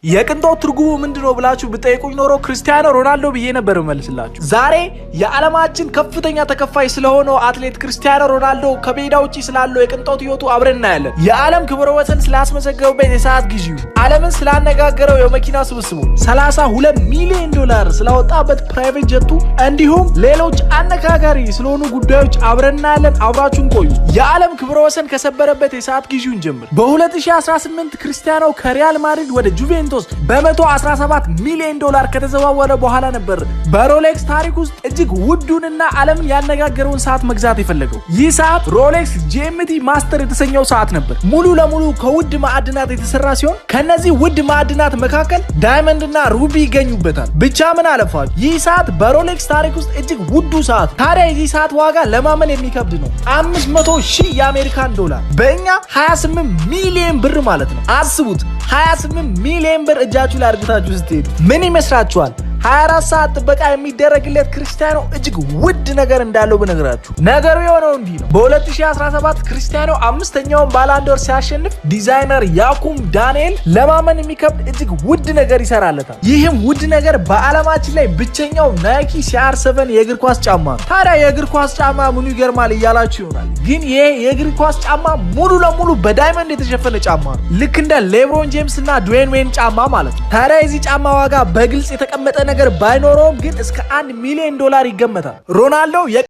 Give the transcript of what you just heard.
የቅንጦት ትርጉሙ ምንድነው ብላችሁ ብጠይቁኝ ኖሮ ክርስቲያኖ ሮናልዶ ብዬ ነበር መልስላችሁ። ዛሬ የዓለማችን ከፍተኛ ተከፋይ ስለሆነው አትሌት ክርስቲያኖ ሮናልዶ ከሜዳ ውጪ ስላለው የቅንጦት ህይወቱ አብረን እናያለን። የዓለም ክብረ ወሰን ስላስመዘገበበት የሰዓት ጊዜው፣ ዓለምን ስላነጋገረው የመኪና ስብስቡ፣ $32 ሚሊዮን ስላወጣበት ፕራይቬት ጀቱ እንዲሁም ሌሎች አነጋጋሪ ስለሆኑ ጉዳዮች አብረን እናያለን። አብራችሁን ቆዩ። የዓለም ክብረ ወሰን ከሰበረበት የሰዓት ጊዜውን ጀምር። በ2018 ክርስቲያኖ ከሪያል ማድሪድ ወደ ጁቬንቱስ በ117 ሚሊዮን ዶላር ከተዘዋወረ በኋላ ነበር በሮሌክስ ታሪክ ውስጥ እጅግ ውዱንና ዓለምን ያነጋገረውን ሰዓት መግዛት የፈለገው። ይህ ሰዓት ሮሌክስ GMT ማስተር የተሰኘው ሰዓት ነበር። ሙሉ ለሙሉ ከውድ ማዕድናት የተሰራ ሲሆን ከነዚህ ውድ ማዕድናት መካከል ዳይመንድ እና ሩቢ ይገኙበታል። ብቻ ምን አለፋችሁ ይህ ሰዓት በሮሌክስ ታሪክ ውስጥ እጅግ ውዱ ሰዓት። ታዲያ የዚህ ሰዓት ዋጋ ለማመን የሚከብድ ነው። 500,000 የአሜሪካን ዶላር በእኛ 28 ሚሊዮን ብር ማለት ነው። አስቡት 28 ሚሊዮን ብር እጃችሁ ላይ አድርጋችሁ ስትሄዱ ምን ይመስላችኋል? 24 ሰዓት ጥበቃ የሚደረግለት ክርስቲያኖ እጅግ ውድ ነገር እንዳለው ብነግራችሁ ነገሩ የሆነው እንዲህ ነው። በ2017 ክርስቲያኖ አምስተኛውን ባላንዶር ሲያሸንፍ ዲዛይነር ያኩብ ዳንኤል ለማመን የሚከብድ እጅግ ውድ ነገር ይሰራለታል። ይህም ውድ ነገር በዓለማችን ላይ ብቸኛው ናይኪ CR7 የእግር ኳስ ጫማ ነው። ታዲያ የእግር ኳስ ጫማ ምኑ ይገርማል እያላችሁ ይሆናል። ግን ይሄ የእግር ኳስ ጫማ ሙሉ ለሙሉ በዳይመንድ የተሸፈነ ጫማ ነው። ልክ እንደ ሌብሮን ጄምስ እና ድዌይን ዌይን ጫማ ማለት ነው። ታዲያ የዚህ ጫማ ዋጋ በግልጽ የተቀመጠ ነገር ባይኖረውም ግን እስከ $1 ሚሊዮን ይገመታል። ሮናልዶ